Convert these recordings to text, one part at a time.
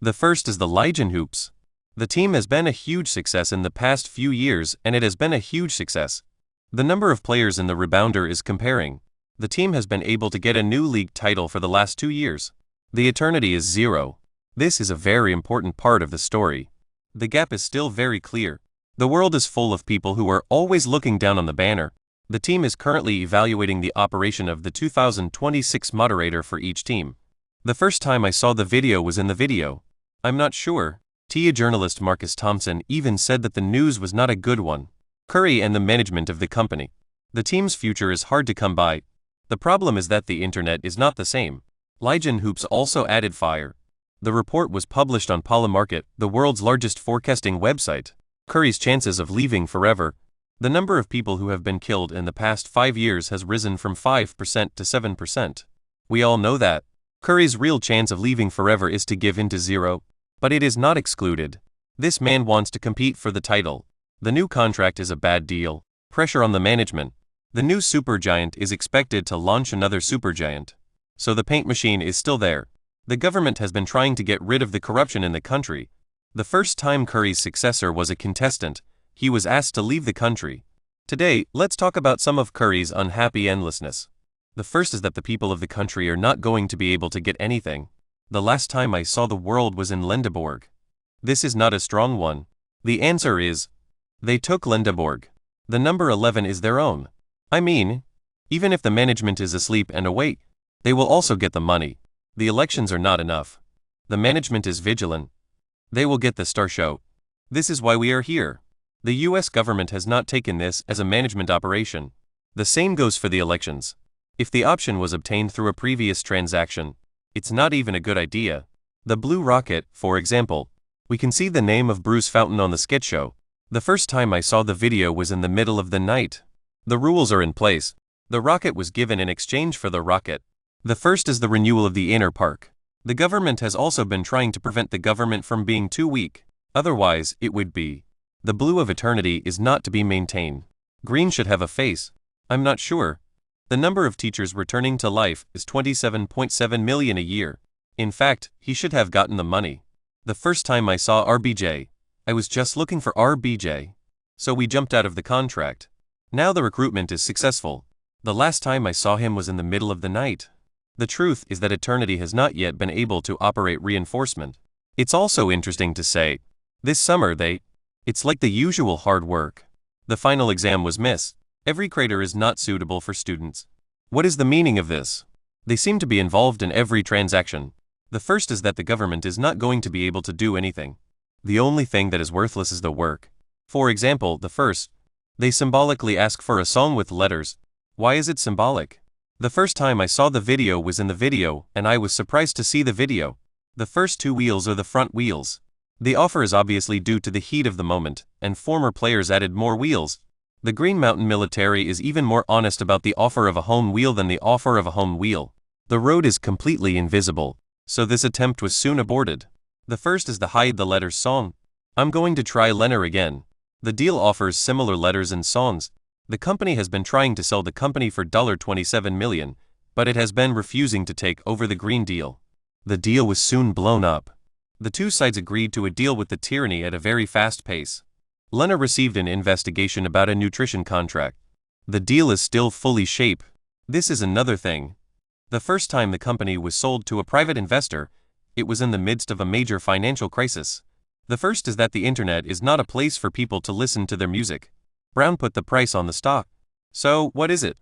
The first is the Legion Hoops. The team has been a huge success in the past few years, and it has been a huge success. The number of players in the rebounder is comparing. The team has been able to get a new league title for the last 2 years. The eternity is 0. This is a very important part of the story. The gap is still very clear. The world is full of people who are always looking down on the banner. The team is currently evaluating the operation of the 2026 moderator for each team. The first time I saw the video was in the video. I'm not sure. TIA journalist Marcus Thompson even said that the news was not a good one. Curry and the management of the company. The team's future is hard to come by. The problem is that the internet is not the same. Legion Hoops also added fire. The report was published on Polymarket, the world's largest forecasting website. Curry's chances of leaving forever. The number of people who have been killed in the past 5 years has risen from 5% to 7%. We all know that. Curry's real chance of leaving forever is to give in to 0. But it is not excluded. This man wants to compete for the title. The new contract is a bad deal. Pressure on the management. The new supergiant is expected to launch another supergiant. So the paint machine is still there. The government has been trying to get rid of the corruption in the country. The first time Curry's successor was a contestant, he was asked to leave the country. Today, let's talk about some of Curry's unhappy endlessness. The first is that the people of the country are not going to be able to get anything. The last time I saw the world was in Lindeborg. This is not a strong one. The answer is, they took Lindeborg. The number 11 is their own. I mean, even if the management is asleep and awake, they will also get the money. The elections are not enough. The management is vigilant. They will get the star show. This is why we are here. The US government has not taken this as a management operation. The same goes for the elections. If the option was obtained through a previous transaction, it's not even a good idea. The Blue Rocket, for example. We can see the name of Bruce Fountain on the sketch show. The first time I saw the video was in the middle of the night. The rules are in place. The rocket was given in exchange for the rocket. The first is the renewal of the inner park. The government has also been trying to prevent the government from being too weak. Otherwise, it would be. The blue of eternity is not to be maintained. Green should have a face. I'm not sure. The number of teachers returning to life is 27.7 million a year. In fact, he should have gotten the money. The first time I saw RBJ, I was just looking for RBJ. So we jumped out of the contract. Now the recruitment is successful. The last time I saw him was in the middle of the night. The truth is that Eternity has not yet been able to operate reinforcement. It's also interesting to say, this summer it's like the usual hard work. The final exam was missed. Every crater is not suitable for students. What is the meaning of this? They seem to be involved in every transaction. The first is that the government is not going to be able to do anything. The only thing that is worthless is the work. For example, the first, they symbolically ask for a song with letters. Why is it symbolic? The first time I saw the video was in the video, and I was surprised to see the video. The first 2 wheels are the front wheels. The offer is obviously due to the heat of the moment, and former players added more wheels. The Green Mountain Military is even more honest about the offer of a home wheel than the offer of a home wheel. The road is completely invisible, so this attempt was soon aborted. The first is the hide the letters song. I'm going to try Lenner again. The deal offers similar letters and songs. The company has been trying to sell the company for $27 million, but it has been refusing to take over the green deal. The deal was soon blown up. The two sides agreed to a deal with the tyranny at a very fast pace. Lenner received an investigation about a nutrition contract. The deal is still fully shape. This is another thing. The first time the company was sold to a private investor, it was in the midst of a major financial crisis. The first is that the internet is not a place for people to listen to their music. Brown put the price on the stock. So, what is it?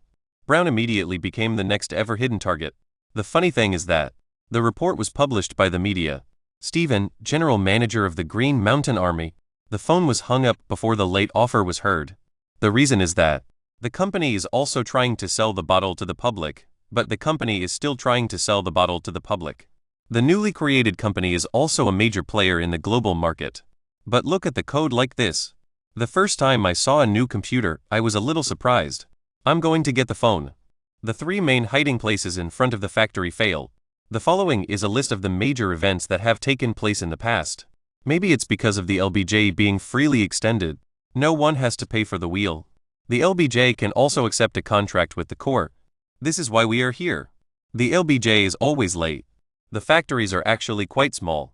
Brown immediately became the next ever hidden target. The funny thing is that the report was published by the media. Stephen, general manager of the Green Mountain Army, the phone was hung up before the late offer was heard. The reason is that the company is also trying to sell the bottle to the public, but the company is still trying to sell the bottle to the public. The newly created company is also a major player in the global market. But look at the code like this. The first time I saw a new computer, I was a little surprised. I'm going to get the phone. The 3 main hiding places in front of the factory fail. The following is a list of the major events that have taken place in the past. Maybe it's because of the LBJ being freely extended. No one has to pay for the wheel. The LBJ can also accept a contract with the Corps. This is why we are here. The LBJ is always late. The factories are actually quite small.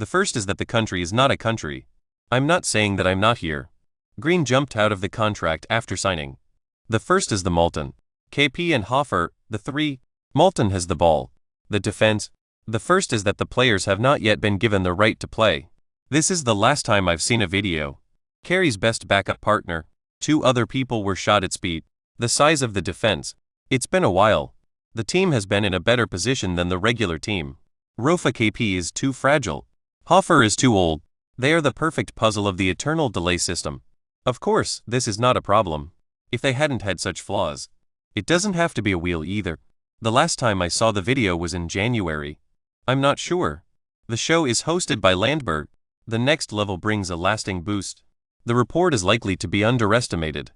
The first is that the country is not a country. I'm not saying that I'm not here. Green jumped out of the contract after signing. The first is the Malton. KP and Hofer, the three. Malton has the ball. The defense. The first is that the players have not yet been given the right to play. This is the last time I've seen a video. Carey's best backup partner. 2 other people were shot at speed. The size of the defense. It's been a while. The team has been in a better position than the regular team. Rofa KP is too fragile. Hofer is too old. They are the perfect puzzle of the eternal delay system. Of course, this is not a problem. If they hadn't had such flaws. It doesn't have to be a wheel either. The last time I saw the video was in January. I'm not sure. The show is hosted by Landberg. The next level brings a lasting boost. The report is likely to be underestimated.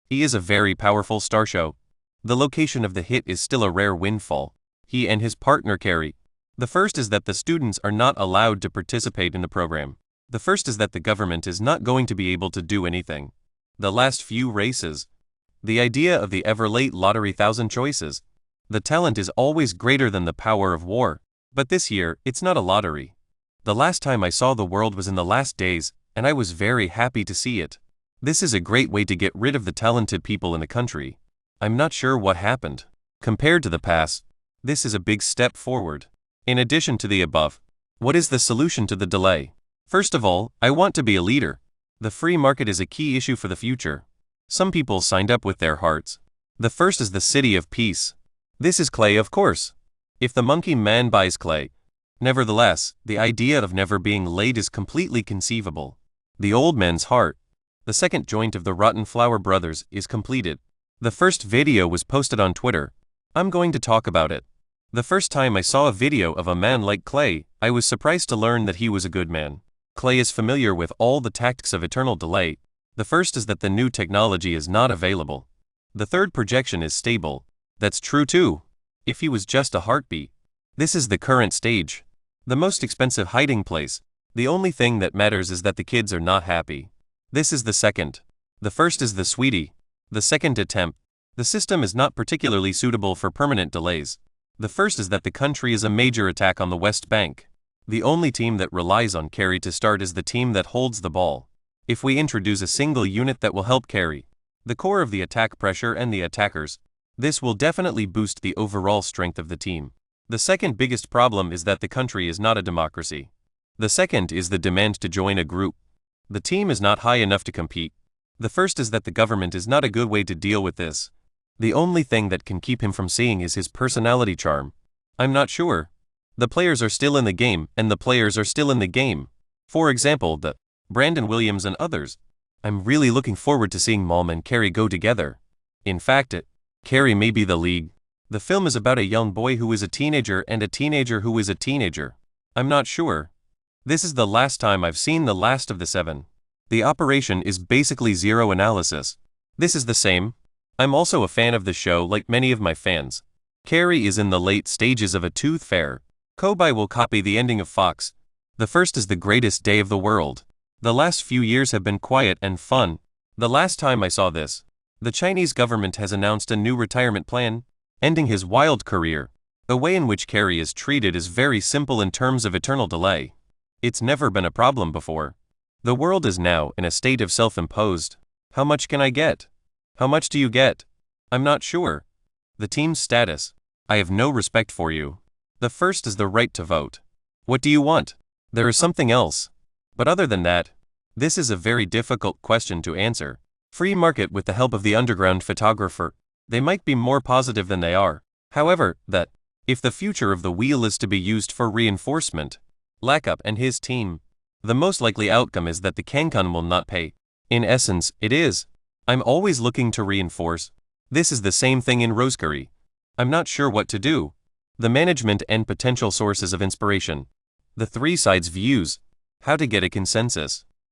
He is a very powerful star show. The location of the hit is still a rare windfall. He and his partner Carey. The first is that the students are not allowed to participate in the program. The first is that the government is not going to be able to do anything. The last few races. The idea of the ever-late lottery 1,000 choices. The talent is always greater than the power of war. But this year, it's not a lottery. The last time I saw the world was in the last days, and I was very happy to see it. This is a great way to get rid of the talented people in the country. I'm not sure what happened. Compared to the past, this is a big step forward. In addition to the above, what is the solution to the delay? First of all, I want to be a leader. The free market is a key issue for the future. Some people signed up with their hearts. The first is the City of Peace. This is clay, of course. If the monkey man buys clay. Nevertheless, the idea of never being late is completely conceivable. The old man's heart. The second joint of the Rotten Flower Brothers is completed. The first video was posted on Twitter. I'm going to talk about it. The first time I saw a video of a man like Clay, I was surprised to learn that he was a good man. Clay is familiar with all the tactics of eternal delay. The first is that the new technology is not available. The third projection is stable. That's true too. If he was just a heartbeat. This is the current stage. The most expensive hiding place. The only thing that matters is that the kids are not happy. This is the second. The first is the sweetie. The second attempt. The system is not particularly suitable for permanent delays. The first is that the country is a major attack on the West Bank. The only team that relies on Carey to start is the team that holds the ball. If we introduce a single unit that will help Carey, the core of the attack pressure and the attackers, this will definitely boost the overall strength of the team. The second biggest problem is that the country is not a democracy. The second is the demand to join a group. The team is not high enough to compete. The first is that the government is not a good way to deal with this. The only thing that can keep him from seeing is his personality charm. I'm not sure. The players are still in the game, and the players are still in the game. For example, the Brandon Williams and others. I'm really looking forward to seeing Malm and Carey go together. In fact, Carey may be the league. The film is about a young boy who is a teenager and a teenager who is a teenager. I'm not sure. This is the last time I've seen The Last of the Seven. The operation is basically zero analysis. This is the same. I'm also a fan of the show like many of my fans. Carey is in the late stages of a tooth fairy. Kobai will copy the ending of Fox. The first is the greatest day of the world. The last few years have been quiet and fun. The last time I saw this, the Chinese government has announced a new retirement plan, ending his wild career. The way in which Carey is treated is very simple in terms of eternal delay. It's never been a problem before. The world is now in a state of self-imposed. How much can I get? How much do you get? I'm not sure. The team's status. I have no respect for you. The first is the right to vote. What do you want? There is something else. But other than that, this is a very difficult question to answer. Free market with the help of the underground photographer. They might be more positive than they are. However, that, if the future of the wheel is to be used for reinforcement, Lackup and his team, the most likely outcome is that the Kankan will not pay. In essence, it is. I'm always looking to reinforce. This is the same thing in Rosecurry. I'm not sure what to do. The management and potential sources of inspiration. The three sides' views. How to get a consensus.